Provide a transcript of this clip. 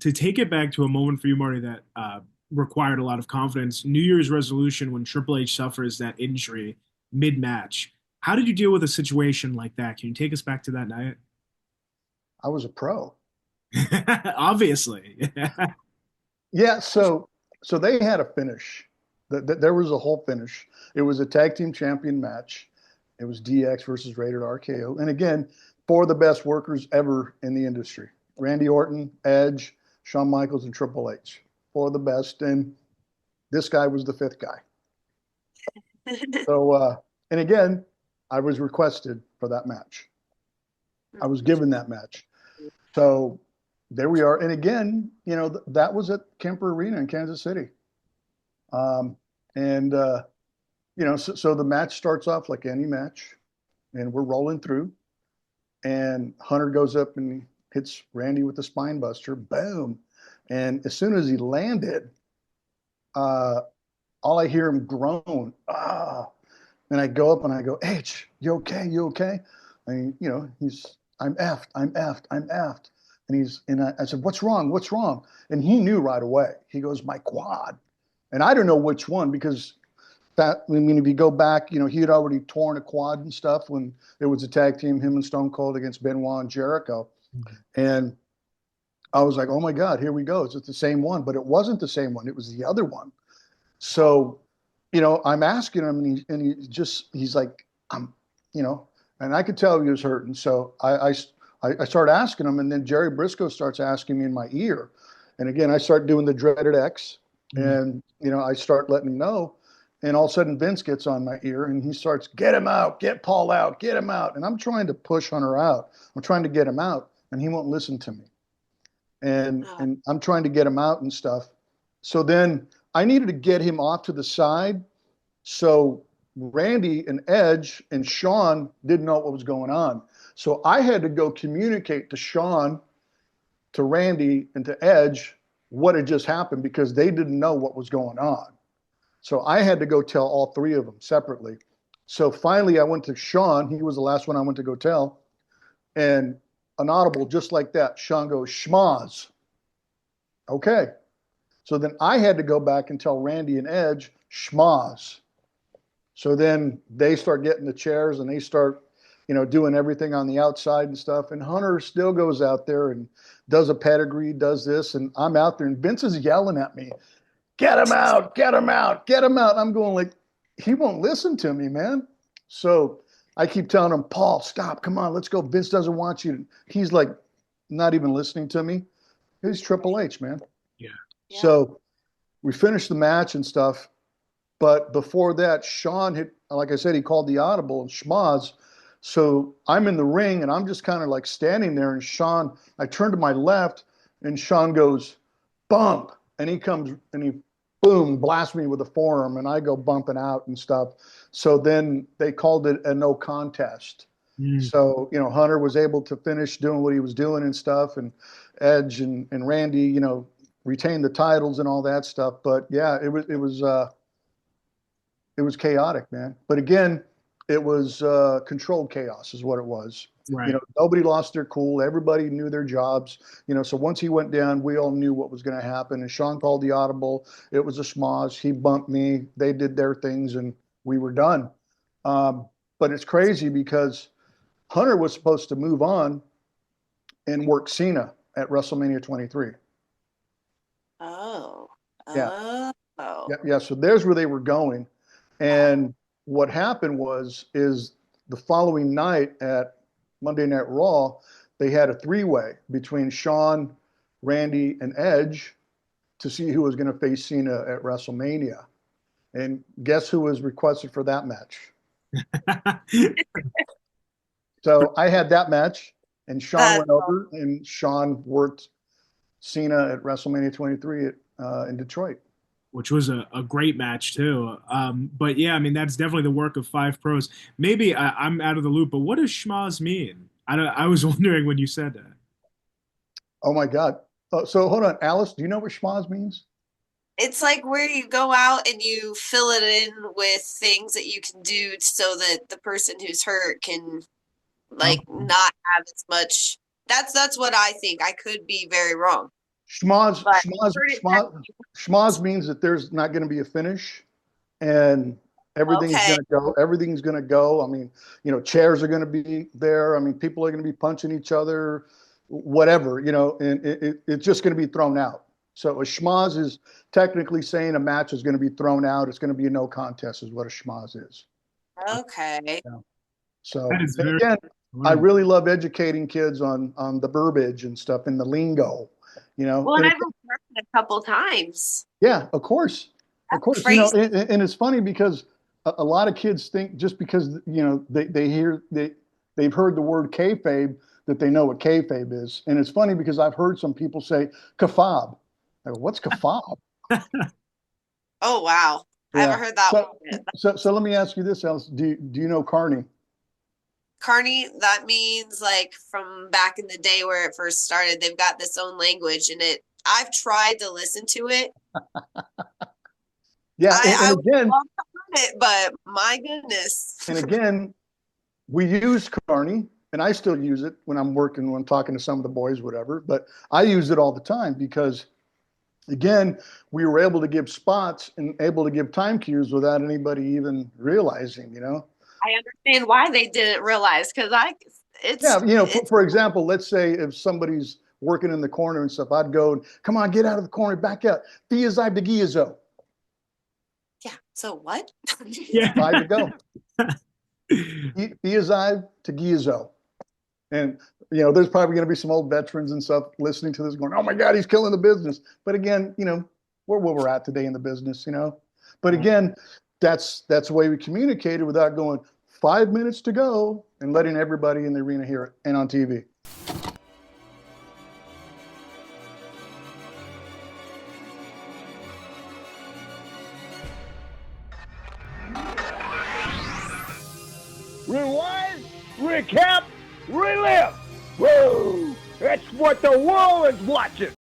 to take it back to a moment for you, Marty, that required a lot of confidence. New Year's resolution when Triple H suffers that injury mid-match. How did you deal with a situation like that? Can you take us back to that night? I was a pro. Obviously. Yeah, so they had a finish. There was a whole finish. It was a tag team champion match. It was DX versus Rated RKO. And again, four of the best workers ever in the industry. Randy Orton, Edge, Shawn Michaels, and Triple H. Four of the best. And this guy was the fifth guy. So, and again, I was requested for that match. I was given that match. So there we are. And again, that was at Kemper Arena in Kansas City. Um, and, so the match starts off like any match, and we're rolling through. And Hunter goes up and hits Randy with the spine buster. Boom. And as soon as he landed, uh, all I hear him groan. Ah. And I go up and I go, H, you okay? You okay? And I'm effed. I'm effed. I'm effed. And I said, what's wrong? What's wrong? And he knew right away. He goes, my quad. And I don't know which one because if you go back, he had already torn a quad and stuff when it was a tag team, him and Stone Cold against Benoit and Jericho. And I was like, oh my God, here we go. Is it the same one? But it wasn't the same one. It was the other one. So, I'm asking him and he's like, and I could tell he was hurting. So I started asking him, and then Jerry Briscoe starts asking me in my ear. And again, I start doing the dreaded X, and I start letting him know. And all of a sudden, Vince gets on my ear, and he starts, get him out, get Paul out, get him out. And I'm trying to push Hunter out. I'm trying to get him out, and he won't listen to me. And I'm trying to get him out and stuff. So then I needed to get him off to the side. So Randy and Edge and Shawn didn't know what was going on. So I had to go communicate to Shawn, to Randy, and to Edge what had just happened because they didn't know what was going on. So I had to go tell all three of them separately. So finally, I went to Shawn. He was the last one I went to go tell. And an audible just like that, Shawn goes, schmaz. Okay. So then I had to go back and tell Randy and Edge, schmaz. So then they start getting the chairs and they start, doing everything on the outside and stuff. And Hunter still goes out there and does a pedigree, does this. And I'm out there and Vince is yelling at me, get him out, get him out, get him out. I'm going like, he won't listen to me, man. So I keep telling him, Paul, stop, come on, let's go. Vince doesn't want you. He's like, not even listening to me. He's Triple H, man. Yeah. So we finished the match and stuff. But before that, Shawn had, like I said, he called the audible and schmaz. So I'm in the ring and I'm just kind of like standing there. And Shawn, I turn to my left and Shawn goes, bump. And he comes and he, boom, blasts me with a forearm and I go bumping out and stuff. So then they called it a no contest. Mm. So, Hunter was able to finish doing what he was doing and stuff. And Edge and Randy, retained the titles and all that stuff. But yeah, it was chaotic, man. But again, it was controlled chaos, is what it was. Right. Nobody lost their cool. Everybody knew their jobs. So once he went down, we all knew what was going to happen. And Shawn called the audible. It was a schmoz. He bumped me. They did their things, and we were done. But it's crazy because Hunter was supposed to move on and work Cena at WrestleMania 23. Oh. Yeah. Oh. Yeah. So there's where they were going. And what happened is the following night at Monday Night Raw, they had a three-way between Shawn, Randy, and Edge to see who was going to face Cena at WrestleMania. And guess who was requested for that match? So I had that match, and Shawn went over, and Shawn worked Cena at WrestleMania 23 in Detroit. Which was a great match too. But yeah, I mean that's definitely the work of five pros. Maybe I'm out of the loop, but what does schmaz mean? I was wondering when you said that. Oh my God! So hold on, Alice. Do you know what schmaz means? It's like where you go out and you fill it in with things that you can do so that the person who's hurt can Oh, not have as much. That's what I think. I could be very wrong. Schmoz, but schmoz, heard it schmoz means that there's not going to be a finish, and everything's okay. going to go. Everything's going to go. I mean, you know, chairs are going to be there. I mean, people are going to be punching each other, whatever, you know, and it's just going to be thrown out. So a schmoz is technically saying a match is going to be thrown out. It's going to be a no contest, is what a schmoz is. Okay. Yeah. So That is very again, I learned. really love educating kids on the verbiage and stuff and the lingo, you know. Well, and And I've heard it a couple times. yeah, of course, you know, Crazy. and it's funny because a lot of kids think just because you know they've heard the word kayfabe that they know what kayfabe is, and it's funny because I've heard some people say kafab. I go, what's kafab? Oh wow. I Yeah. haven't heard that So, one. so let me ask you this, Alice. Do you know Carney? Carney, that means like from back in the day where it first started, they've got this own language and I've tried to listen to it. Yeah, I and would again, love to learn it, but my goodness. and again, we use Carney, and I still use it when I'm working, when I'm talking to some of the boys, whatever. But I use it all the time because, again, we were able to give spots and able to give time cues without anybody even realizing, you know. I understand why they didn't realize because Yeah, you know, it's for example, let's say if somebody's working in the corner and stuff, I'd go, come on, get out of the corner, back out. Fiazai de Giazo. yeah. So what? Yeah. 5 to go. Fiazai to Giazo. And, you know, there's probably going to be some old veterans and stuff listening to this going, oh my God, he's killing the business. But again, you know, we're where we're at today in the business, you know. But again, that's the way we communicated without going 5 minutes to go and letting everybody in the arena hear it and on TV. Rewind, recap, relive. Woo! That's what the world is watching.